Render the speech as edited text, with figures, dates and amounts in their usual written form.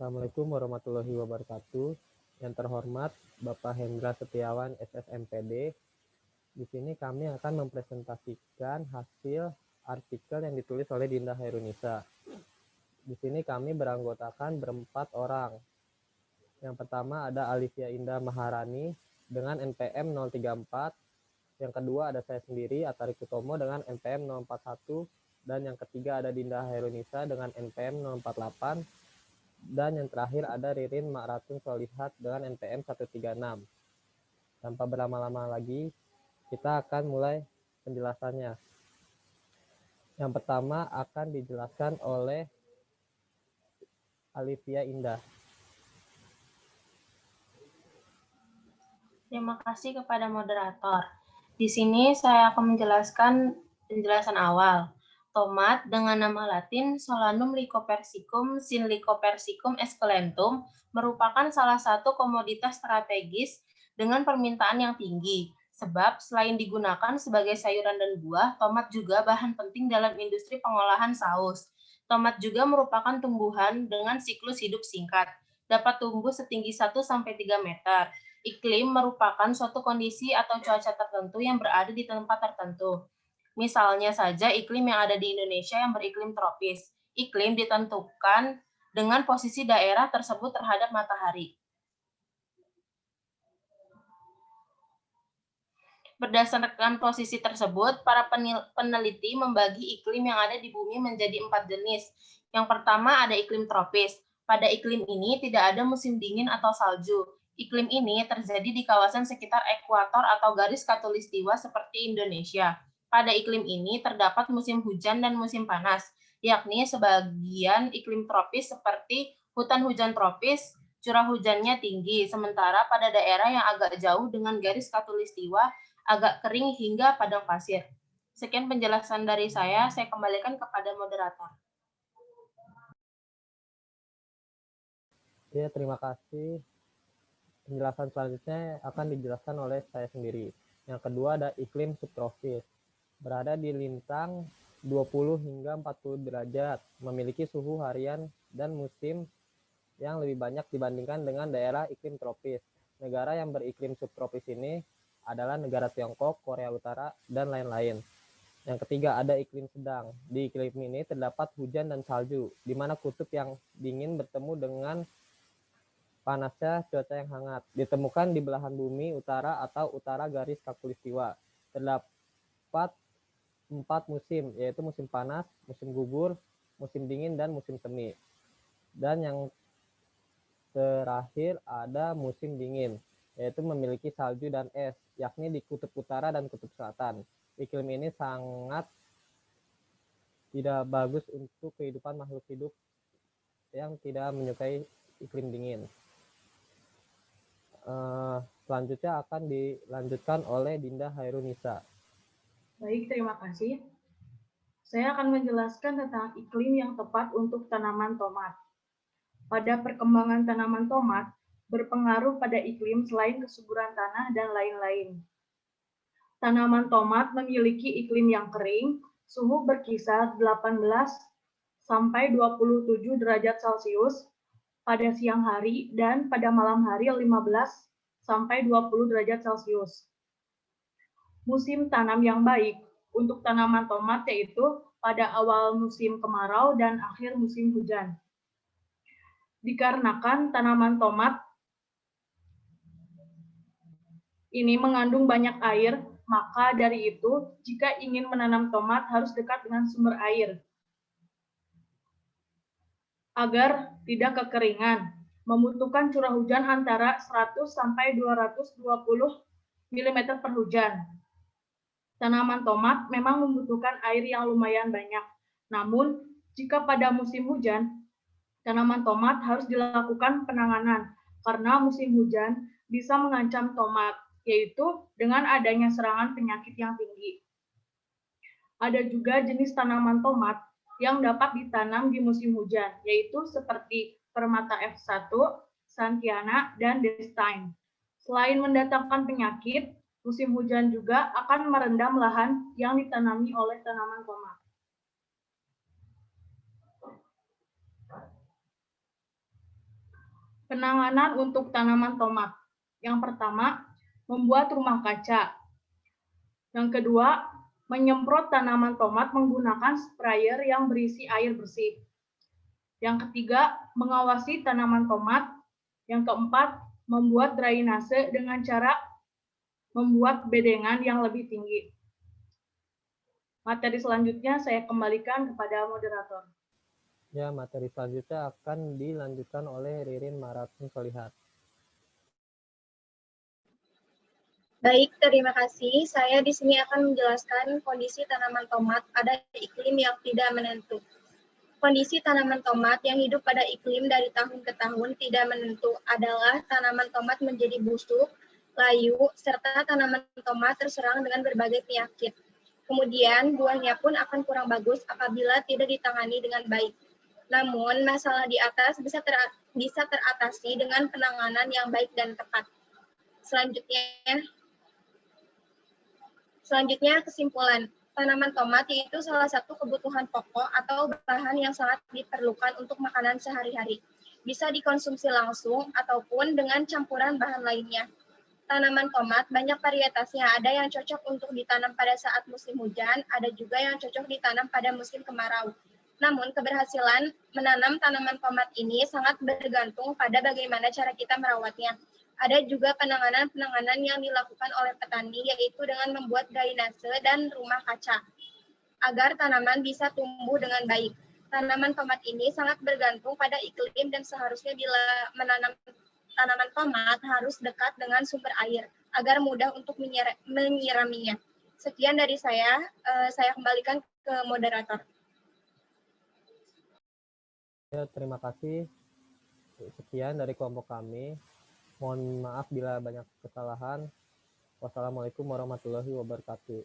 Assalamualaikum warahmatullahi wabarakatuh. Yang terhormat Bapak Hendra Setiawan, SSMPD. Di sini kami akan mempresentasikan hasil artikel yang ditulis oleh Dinda Hairunisa. Di sini kami beranggotakan berempat orang. Yang pertama ada Alicia Indah Maharani dengan NPM 034. Yang kedua ada saya sendiri, Atari Kutomo dengan NPM 041. Dan yang ketiga ada Dinda Hairunisa dengan NPM 048. Dan yang terakhir ada Ririn Ma'ratun Solihat dengan NPM 136. Tanpa berlama-lama lagi, kita akan mulai penjelasannya. Yang pertama akan dijelaskan oleh Alicia Indah. Terima kasih kepada moderator. Di sini saya akan menjelaskan penjelasan awal. Tomat dengan nama latin Solanum lycopersicum sin lycopersicum esculentum merupakan salah satu komoditas strategis dengan permintaan yang tinggi. Sebab selain digunakan sebagai sayuran dan buah, tomat juga bahan penting dalam industri pengolahan saus. Tomat juga merupakan tumbuhan dengan siklus hidup singkat. Dapat tumbuh setinggi 1-3 meter. Iklim merupakan suatu kondisi atau cuaca tertentu yang berada di tempat tertentu. Misalnya saja iklim yang ada di Indonesia yang beriklim tropis. Iklim ditentukan dengan posisi daerah tersebut terhadap matahari. Berdasarkan posisi tersebut, para peneliti membagi iklim yang ada di bumi menjadi 4 jenis. Yang pertama ada iklim tropis. Pada iklim ini tidak ada musim dingin atau salju. Iklim ini terjadi di kawasan sekitar ekuator atau garis khatulistiwa seperti Indonesia. Pada iklim ini terdapat musim hujan dan musim panas, yakni sebagian iklim tropis seperti hutan hujan tropis, curah hujannya tinggi, sementara pada daerah yang agak jauh dengan garis khatulistiwa agak kering hingga padang pasir. Sekian penjelasan dari saya kembalikan kepada moderator. Ya, terima kasih. Penjelasan selanjutnya akan dijelaskan oleh saya sendiri. Yang kedua ada iklim subtropis. Berada di lintang 20 hingga 40 derajat, memiliki suhu harian dan musim yang lebih banyak dibandingkan dengan daerah iklim tropis. Negara yang beriklim subtropis ini adalah negara Tiongkok, Korea Utara, dan lain-lain. Yang ketiga ada iklim sedang. Di iklim ini terdapat hujan dan salju, di mana kutub yang dingin bertemu dengan panasnya cuaca yang hangat. Ditemukan di belahan bumi utara atau utara garis khatulistiwa. Terdapat 4 musim, yaitu musim panas, musim gugur, musim dingin, dan musim semi. Dan yang terakhir ada musim dingin, yaitu memiliki salju dan es, yakni di kutub utara dan kutub selatan. Iklim ini sangat tidak bagus untuk kehidupan makhluk hidup yang tidak menyukai iklim dingin. Selanjutnya akan dilanjutkan oleh Dinda Hairunisa. Baik, terima kasih. Saya akan menjelaskan tentang iklim yang tepat untuk tanaman tomat. Pada perkembangan tanaman tomat, berpengaruh pada iklim selain kesuburan tanah dan lain-lain. Tanaman tomat memiliki iklim yang kering, suhu berkisar 18 sampai 27 derajat Celcius pada siang hari dan pada malam hari 15 sampai 20 derajat Celcius. Musim tanam yang baik untuk tanaman tomat yaitu pada awal musim kemarau dan akhir musim hujan. Dikarenakan tanaman tomat ini mengandung banyak air, maka dari itu jika ingin menanam tomat harus dekat dengan sumber air agar tidak kekeringan. Membutuhkan curah hujan antara 100 sampai 220 mm per hujan. Tanaman tomat memang membutuhkan air yang lumayan banyak. Namun, jika pada musim hujan, tanaman tomat harus dilakukan penanganan karena musim hujan bisa mengancam tomat, yaitu dengan adanya serangan penyakit yang tinggi. Ada juga jenis tanaman tomat yang dapat ditanam di musim hujan, yaitu seperti Permata F1, Santiana, dan Destine. Selain mendatangkan penyakit, musim hujan juga akan merendam lahan yang ditanami oleh tanaman tomat. Penanganan untuk tanaman tomat. Yang pertama, membuat rumah kaca. Yang kedua, menyemprot tanaman tomat menggunakan sprayer yang berisi air bersih. Yang ketiga, mengawasi tanaman tomat. Yang keempat, membuat drainase dengan cara membuat bedengan yang lebih tinggi. Materi selanjutnya saya kembalikan kepada moderator. Ya, materi selanjutnya akan dilanjutkan oleh Ririn Maratun Solihat. Baik, terima kasih. Saya di sini akan menjelaskan kondisi tanaman tomat pada iklim yang tidak menentu. Kondisi tanaman tomat yang hidup pada iklim dari tahun ke tahun tidak menentu adalah tanaman tomat menjadi busuk, layu, serta tanaman tomat terserang dengan berbagai penyakit. Kemudian, buahnya pun akan kurang bagus apabila tidak ditangani dengan baik. Namun, masalah di atas bisa teratasi dengan penanganan yang baik dan tepat. Selanjutnya, kesimpulan. Tanaman tomat yaitu salah satu kebutuhan pokok atau bahan yang sangat diperlukan untuk makanan sehari-hari. Bisa dikonsumsi langsung ataupun dengan campuran bahan lainnya. Tanaman tomat banyak varietasnya, ada yang cocok untuk ditanam pada saat musim hujan, ada juga yang cocok ditanam pada musim kemarau. Namun, keberhasilan menanam tanaman tomat ini sangat bergantung pada bagaimana cara kita merawatnya. Ada juga penanganan yang dilakukan oleh petani, yaitu dengan membuat drainase dan rumah kaca, agar tanaman bisa tumbuh dengan baik. Tanaman tomat ini sangat bergantung pada iklim dan seharusnya bila menanam tanaman tomat harus dekat dengan sumber air, agar mudah untuk menyiraminya. Sekian dari saya kembalikan ke moderator. Ya, terima kasih. Sekian dari kelompok kami. Mohon maaf bila banyak kesalahan. Wassalamualaikum warahmatullahi wabarakatuh.